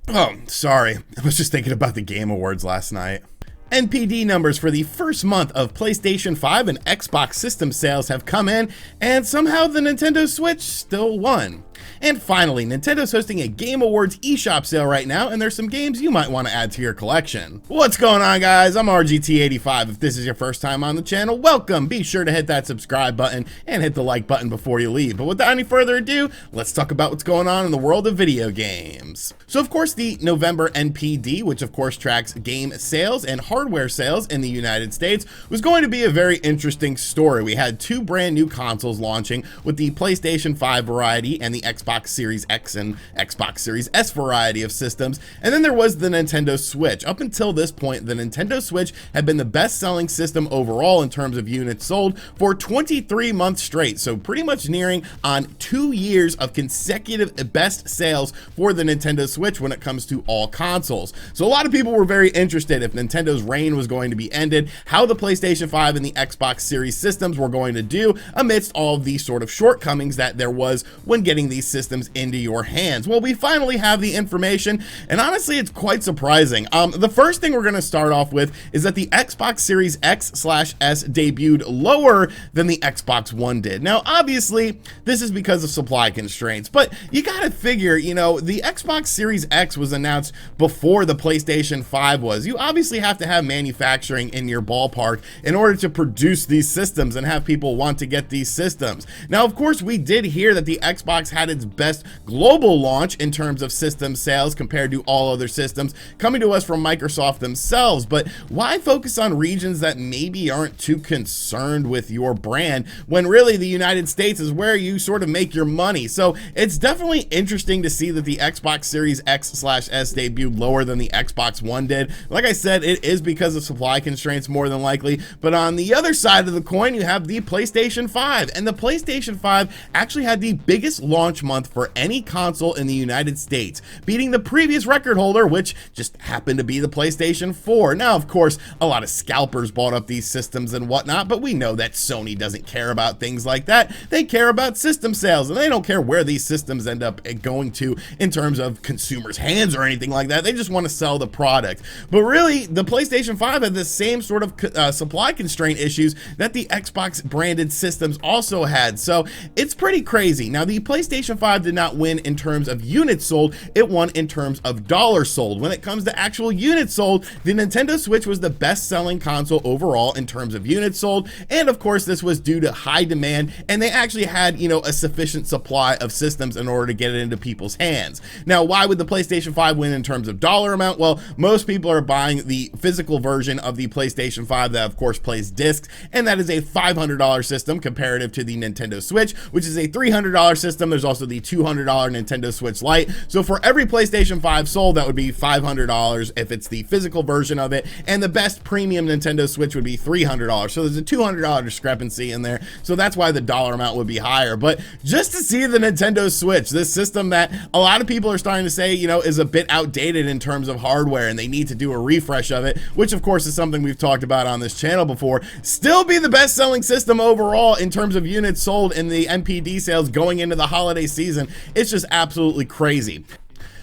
Oh, sorry. I was just thinking about the Game Awards last night. NPD numbers for the first month of PlayStation 5 and Xbox system sales have come in, and somehow the Nintendo Switch still won. And finally, Nintendo's hosting a Game Awards eShop sale right now, and there's some games you might want to add to your collection. What's going on, guys? I'm RGT85. If this is your first time on the channel, welcome. Be sure to hit that subscribe button and hit the like button before you leave. But without any further ado, let's talk about what's going on in the world of video games. So of course, the November NPD, which of course tracks game sales and hardware sales in the United States, was going to be a very interesting story. We had two brand new consoles launching with the PlayStation 5 variety and the Xbox Series X and Xbox Series S variety of systems, and then there was the Nintendo Switch. Up until this point, the Nintendo Switch had been the best-selling system overall in terms of units sold for 23 months straight, so pretty much nearing on 2 years of consecutive best sales for the Nintendo Switch when it comes to all consoles. So a lot of people were very interested if Nintendo's reign was going to be ended, how the PlayStation 5 and the Xbox Series systems were going to do amidst all of the sort of shortcomings that there was when getting these systems into your hands. Well, we finally have the information, and honestly, it's quite surprising. The first thing we're going to start off with is that the Xbox Series X/S debuted lower than the Xbox One did. Now, obviously, this is because of supply constraints, but you gotta figure, you know, the Xbox Series X was announced before the PlayStation 5 was. You obviously have to have manufacturing in your ballpark in order to produce these systems and have people want to get these systems. Now, of course, we did hear that the Xbox had its best global launch in terms of system sales compared to all other systems coming to us from Microsoft themselves, but why focus on regions that maybe aren't too concerned with your brand when really the United States is where you sort of make your money? So it's definitely interesting to see that the Xbox Series X/S debuted lower than the Xbox One did. Like I said, it is because of supply constraints more than likely, but on the other side of the coin, you have the PlayStation 5, and the PlayStation 5 actually had the biggest launch month for any console in the United States, beating the previous record holder, which just happened to be the PlayStation 4. Now, of course, a lot of scalpers bought up these systems and whatnot, but we know that Sony doesn't care about things like that. They care about system sales, and they don't care where these systems end up going to in terms of consumers' hands or anything like that. They just want to sell the product. But really, the PlayStation 5 had the same sort of supply constraint issues that the Xbox branded systems also had, so it's pretty crazy. Now, the PlayStation 5 did not win in terms of units sold, it won in terms of dollars sold. When it comes to actual units sold, the Nintendo Switch was the best-selling console overall in terms of units sold, and of course this was due to high demand, and they actually had, you know, a sufficient supply of systems in order to get it into people's hands. Now, why would the PlayStation 5 win in terms of dollar amount? Well, most people are buying the physical version of the PlayStation 5 that of course plays discs, and that is a $500 system comparative to the Nintendo Switch, which is a $300 system. There's also the $200 Nintendo Switch Lite. So for every PlayStation 5 sold, that would be $500 if it's the physical version of it, and the best premium Nintendo Switch would be $300. So there's a $200 discrepancy in there. So that's why the dollar amount would be higher. But just to see the Nintendo Switch, this system that a lot of people are starting to say, you know, is a bit outdated in terms of hardware and they need to do a refresh of it, which of course is something we've talked about on this channel before, still be the best selling system overall in terms of units sold in the NPD sales going into the holiday season. It's just absolutely crazy.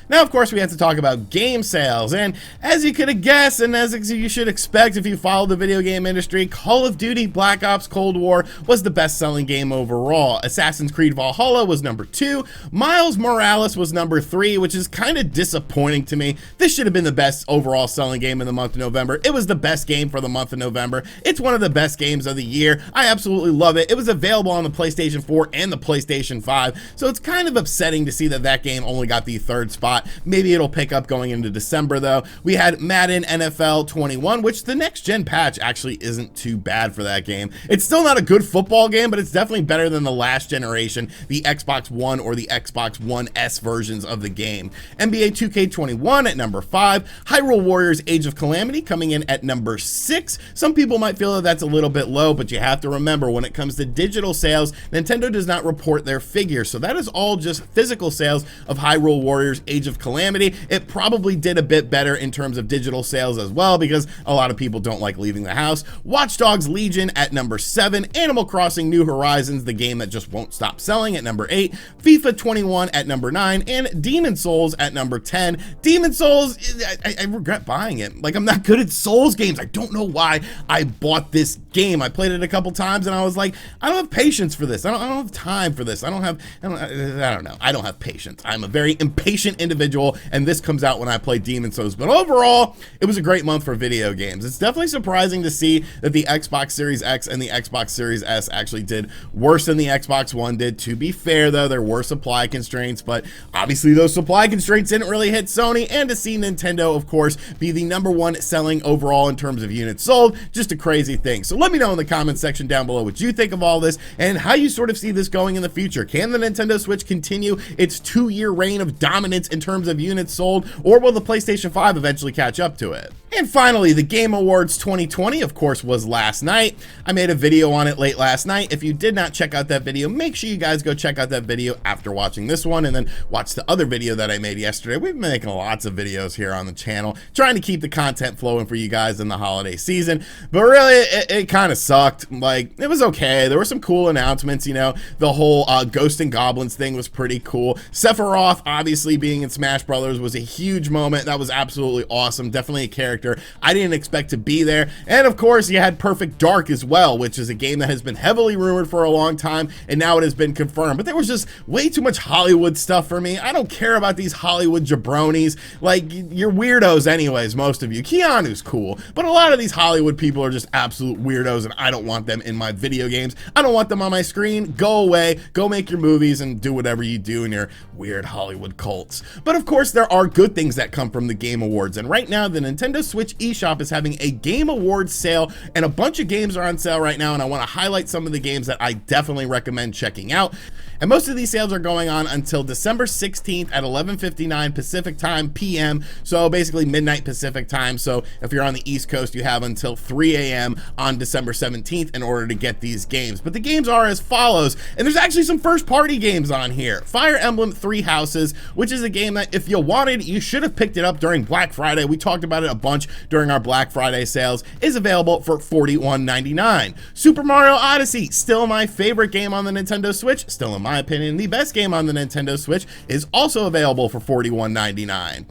Now, of course, we have to talk about game sales, and as you could have guessed, and as you should expect if you follow the video game industry, Call of Duty Black Ops Cold War was the best-selling game overall. Assassin's Creed Valhalla was number 2, Miles Morales was number 3, which is kind of disappointing to me. This should have been the best overall selling game in the month of November. It was the best game for the month of November. It's one of the best games of the year. I absolutely love it. It was available on the PlayStation 4 and the PlayStation 5, so it's kind of upsetting to see that that game only got the 3rd spot. Maybe it'll pick up going into December though. We had Madden NFL 21, which the next gen patch actually isn't too bad for that game. It's still not a good football game, but it's definitely better than the last generation, the Xbox One or the Xbox One S versions of the game. NBA 2K21 at number 5, Hyrule Warriors Age of Calamity coming in at number 6. Some people might feel that that's a little bit low, but you have to remember when it comes to digital sales, Nintendo does not report their figures, so that is all just physical sales of Hyrule Warriors Age Age of Calamity. It probably did a bit better in terms of digital sales as well, because a lot of people don't like leaving the house. Watch Dogs Legion at number 7, Animal Crossing New Horizons, the game that just won't stop selling, at number 8, FIFA 21 at number 9, and Demon Souls at number 10. Demon Souls, I regret buying it. Like, I'm not good at Souls games. I don't know why I bought this game. I played it a couple times and I was like, I don't have patience for this. I don't have time for this. I don't know. I don't have patience. I'm a very impatient individual, and this comes out when I play Demon Souls. But overall, it was a great month for video games. It's definitely surprising to see that the Xbox Series X and the Xbox Series S actually did worse than the Xbox One did. To be fair though, there were supply constraints, but obviously those supply constraints didn't really hit Sony, and to see Nintendo, of course, be the #1 selling overall in terms of units sold, just a crazy thing. So let me know in the comments section down below what you think of all this and how you sort of see this going in the future. Can the Nintendo Switch continue its 2-year reign of dominance in terms of units sold, or will the PlayStation 5 eventually catch up to it? And finally, the Game Awards 2020, of course, was last night. I made a video on it late last night. If you did not check out that video, make sure you guys go check out that video after watching this one, and then watch the other video that I made yesterday. We've been making lots of videos here on the channel, trying to keep the content flowing for you guys in the holiday season. But really, it kind of sucked. Like, it was okay. There were some cool announcements, you know. The whole Ghost and Goblins thing was pretty cool. Sephiroth, obviously, being in Smash Brothers was a huge moment. That was absolutely awesome. Definitely a character I didn't expect to be there. And of course, you had Perfect Dark as well, which is a game that has been heavily rumored for a long time, and now it has been confirmed. But there was just way too much Hollywood stuff for me. I don't care about these Hollywood jabronis. Like, you're weirdos anyways, most of you. Keanu's cool, but a lot of these Hollywood people are just absolute weirdos, and I don't want them in my video games. I don't want them on my screen. Go away, go make your movies and do whatever you do in your weird Hollywood cults. But of course, there are good things that come from the Game Awards, and right now the Nintendo Switch eShop is having a Game Awards sale, and a bunch of games are on sale right now, and I want to highlight some of the games that I definitely recommend checking out. And most of these sales are going on until December 16th at 11:59 Pacific time PM, so basically midnight Pacific time. So if you're on the East Coast, you have until 3 a.m. on December 17th in order to get these games. But the games are as follows, and there's actually some first-party games on here. Fire Emblem Three Houses, which is a game that if you wanted, you should have picked it up during Black Friday. We talked about it a bunch during our Black Friday sales. Is available for $41.99. Super Mario Odyssey, still my favorite game on the Nintendo Switch, still in my opinion the best game on the Nintendo Switch, is also available for $41.99.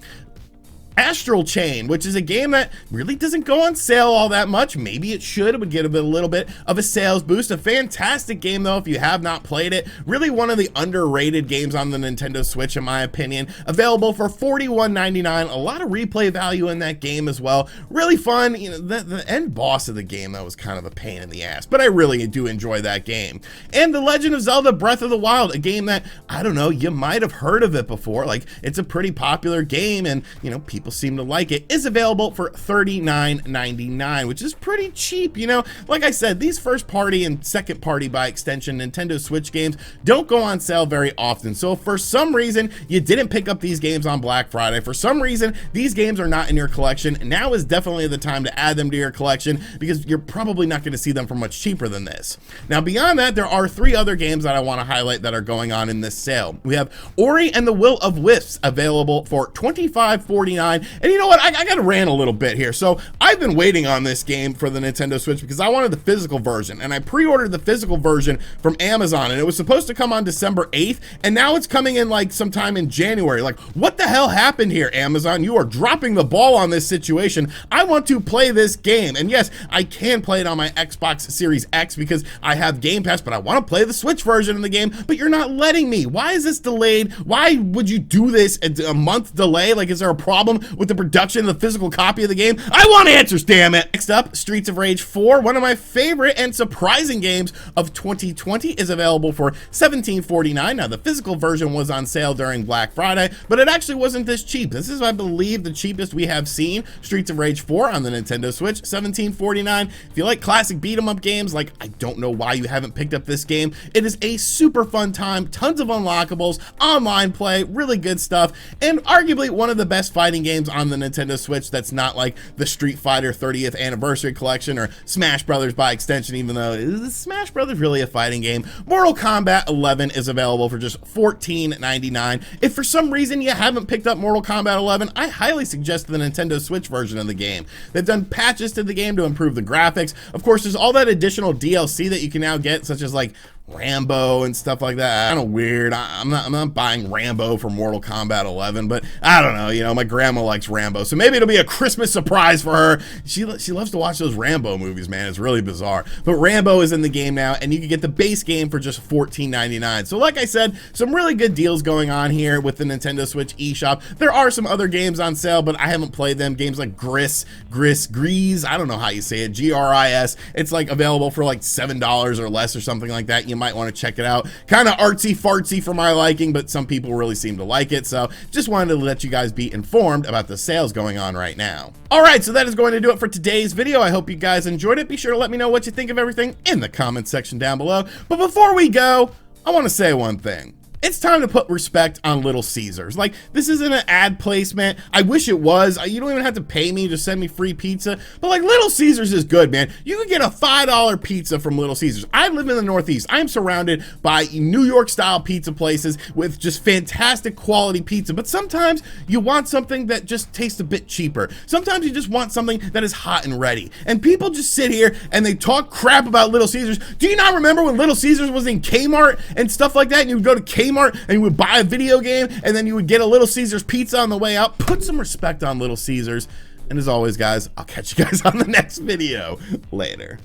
Astral Chain, which is a game that really doesn't go on sale all that much. Maybe it should. It would get a little bit of a sales boost. A fantastic game, though, if you have not played it. Really one of the underrated games on the Nintendo Switch, in my opinion. Available for $41.99. A lot of replay value in that game as well. Really fun. You know, the end boss of the game, that was kind of a pain in the ass, but I really do enjoy that game. And The Legend of Zelda Breath of the Wild, a game that, I don't know, you might have heard of it before. Like, it's a pretty popular game, and, you know, people seem to like it. Is available for $39.99, which is pretty cheap. You know, like I said, these first party and second party by extension Nintendo Switch games don't go on sale very often. So if for some reason you didn't pick up these games on Black Friday, for some reason these games are not in your collection, now is definitely the time to add them to your collection, because you're probably not going to see them for much cheaper than this. Now beyond that, there are 3 other games that I want to highlight that are going on in this sale. We have Ori and the Will of Wisps, available for $25.49. And you know what, I gotta rant a little bit here. So I've been waiting on this game for the Nintendo Switch because I wanted the physical version, and I pre-ordered the physical version from Amazon, and it was supposed to come on December 8th, and now it's coming in like sometime in January. Like, what the hell happened here, Amazon? You are dropping the ball on this situation. I want to play this game, and yes, I can play it on my Xbox Series X because I have Game Pass, but I want to play the Switch version of the game, but you're not letting me. Why is this delayed? Why would you do this at a month delay? Like, is there a problem with the production of the physical copy of the game? I want answers, damn it. Next up, Streets of Rage 4, one of my favorite and surprising games of 2020, is available for $17.49. Now, the physical version was on sale during Black Friday, but it actually wasn't this cheap. This is, I believe, the cheapest we have seen. Streets of Rage 4 on the Nintendo Switch, $17.49. If you like classic beat 'em up games, like, I don't know why you haven't picked up this game. It is a super fun time, tons of unlockables, online play, really good stuff, and arguably one of the best fighting games games on the Nintendo Switch that's not like the Street Fighter 30th Anniversary Collection or Smash Brothers by extension, even though is Smash Brothers really a fighting game? Mortal Kombat 11 is available for just $14.99. If for some reason you haven't picked up Mortal Kombat 11, I highly suggest the Nintendo Switch version of the game. They've done patches to the game to improve the graphics. Of course, there's all that additional DLC that you can now get, such as like Rambo and stuff like that. Kind of weird. I'm not buying Rambo for Mortal Kombat 11, but I don't know, you know, my grandma likes Rambo, so maybe it'll be a Christmas surprise for her. She loves to watch those Rambo movies, man. It's really bizarre. But Rambo is in the game now, and you can get the base game for just $14.99. So like I said, some really good deals going on here with the Nintendo Switch eShop. There are some other games on sale, but I haven't played them. Games like Grease, I don't know how you say it, Gris. It's like available for like $7 or less or something like that. You might want to check it out. Kind of artsy fartsy for my liking, but some people really seem to like it. So just wanted to let you guys be informed about the sales going on right now. All right, so that is going to do it for today's video. I hope you guys enjoyed it. Be sure to let me know what you think of everything in the comments section down below. But before we go, I want to say one thing. It's time to put respect on Little Caesars. Like, this isn't an ad placement. I wish it was. You don't even have to pay me, just send me free pizza. But like, Little Caesars is good, man. You can get a $5 pizza from Little Caesars. I live in the Northeast. I am surrounded by New York style pizza places with just fantastic quality pizza. But sometimes you want something that just tastes a bit cheaper. Sometimes you just want something that is hot and ready. And people just sit here and they talk crap about Little Caesars. Do you not remember when Little Caesars was in Kmart and stuff like that? And you would go to Kmart and you would buy a video game, and then you would get a Little Caesars pizza on the way out. Put some respect on Little Caesars. And as always, guys, I'll catch you guys on the next video. Later.